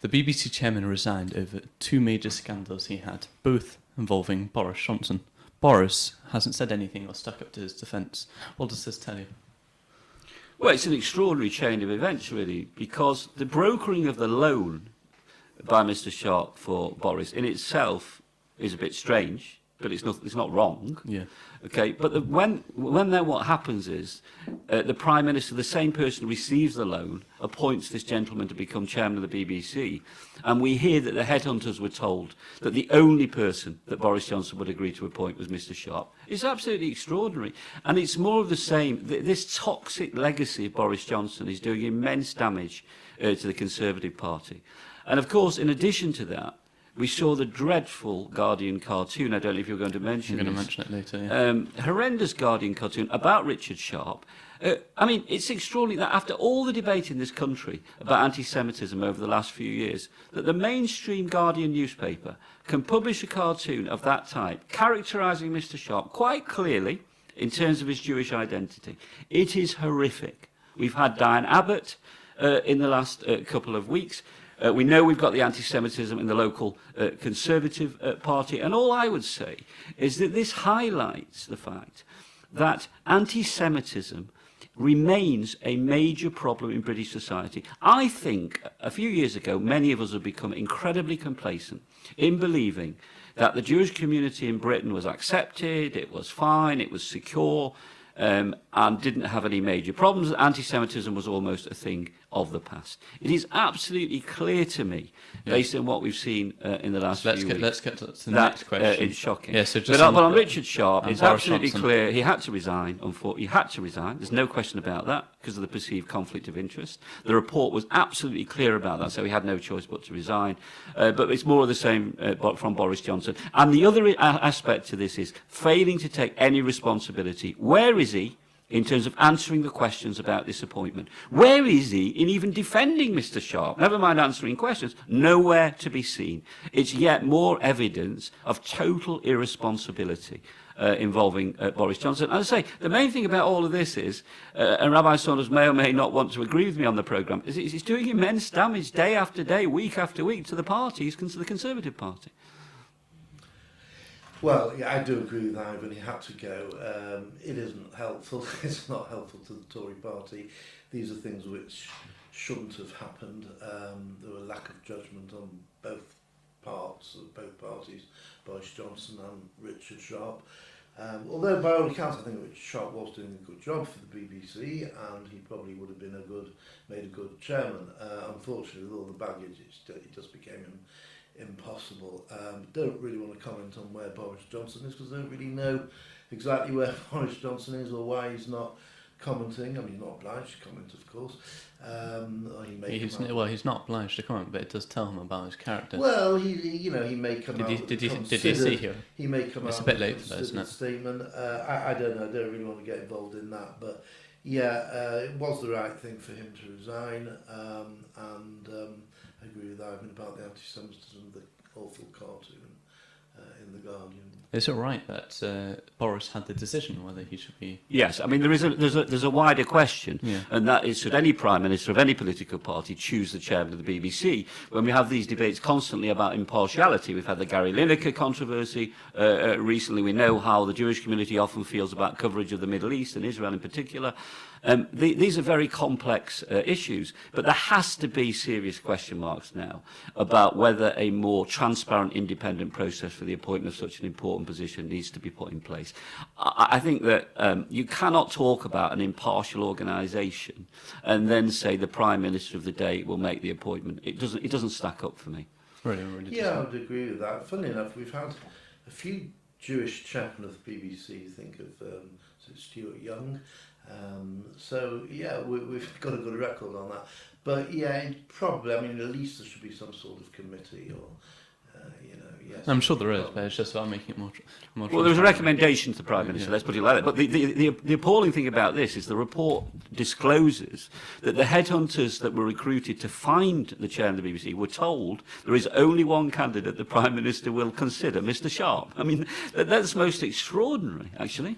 The BBC chairman resigned over two major scandals he had, both involving Boris Johnson. Boris hasn't said anything or stuck up to his defence. What does this tell you? Well, it's an extraordinary chain of events, really, because the brokering of the loan by Mr. Sharp for Boris in itself is a bit strange, but it's not wrong. Yeah. Okay, but when then what happens is the Prime Minister, the same person who receives the loan, appoints this gentleman to become chairman of the BBC, and we hear that the headhunters were told that the only person that Boris Johnson would agree to appoint was Mr. Sharp. It's absolutely extraordinary, and it's more of the same. This toxic legacy of Boris Johnson is doing immense damage to the Conservative Party. And of course, in addition to that, we saw the dreadful Guardian cartoon. I don't know if you're going to mention I'm going to mention it later, yeah. Horrendous Guardian cartoon about Richard Sharp. I mean, it's extraordinary that after all the debate in this country about anti-Semitism over the last few years, that the mainstream Guardian newspaper can publish a cartoon of that type, characterising Mr. Sharp quite clearly in terms of his Jewish identity. It is horrific. We've had Diane Abbott in the last couple of weeks. We know we've got the anti-Semitism in the local Conservative Party, and all I would say is that this highlights the fact that anti-Semitism remains a major problem in British society. I think a few years ago, many of us have become incredibly complacent in believing that the Jewish community in Britain was accepted, it was fine, it was secure, and didn't have any major problems. Anti-Semitism was almost a thing of the past. It is absolutely clear to me, based on what we've seen in the last few weeks, let's get to the next question. It's shocking. Yeah, so just but on Richard Sharp, it's Boris absolutely Johnson. clear he had to resign. He had to resign. There's no question about that because of the perceived conflict of interest. The report was absolutely clear about that, so he had no choice but to resign. But it's more of the same from Boris Johnson. And the other aspect to this is failing to take any responsibility. Where is he in terms of answering the questions about this appointment? Where is he in even defending Mr. Sharp? Never mind answering questions. Nowhere to be seen. It's yet more evidence of total irresponsibility involving Boris Johnson. As I say, the main thing about all of this is, and Rabbi Saunders may or may not want to agree with me on the programme, is it's doing immense damage day after day, week after week to the parties, to the Conservative Party. Well, yeah, I do agree with Ivan. He had to go. It isn't helpful. It's not helpful to the Tory party. These are things which shouldn't have happened. There was lack of judgment on both parties, Boris Johnson and Richard Sharp. Although by all accounts, I think Richard Sharp was doing a good job for the BBC, and he probably would have been made a good chairman. Unfortunately, with all the baggage, it just became impossible. Don't really want to comment on where Boris Johnson is because I don't really know exactly where Boris Johnson is or why he's not commenting. I mean, he's not obliged to comment, of course. He's not obliged to comment, but it does tell him about his character. Well, he may come out. Did you see here? He may come out. It's a bit late with for that, isn't it? Statement. I don't know. I don't really want to get involved in that, but yeah, it was the right thing for him to resign, and I agree with Ivan about the anti-Semitism, the awful cartoon in the Guardian. Is it right that Boris had the decision whether he should be? Yes, I mean there's a wider question, and that is, should any Prime Minister of any political party choose the chairman of the BBC? When we have these debates constantly about impartiality, we've had the Gary Lineker controversy recently. We know how the Jewish community often feels about coverage of the Middle East and Israel in particular. These are very complex issues, but there has to be serious question marks now about whether a more transparent, independent process for the appointment of such an important position needs to be put in place. I think that you cannot talk about an impartial organisation and then say the Prime Minister of the day will make the appointment. It doesn't stack up for me. Really yeah, I would agree with that. Funnily enough, we've had a few Jewish chairmen of the BBC. Think of Stuart Young. So yeah, we've got a good record on that. But yeah, probably. I mean, at least there should be some sort of committee, or yes. I'm sure there is, but it's just about making it more. Well, there was a recommendation to the Prime Minister. Let's put it like that. But the appalling thing about this is the report discloses that the headhunters that were recruited to find the chairman of the BBC were told there is only one candidate the Prime Minister will consider, Mr. Sharp. I mean, that's most extraordinary, actually.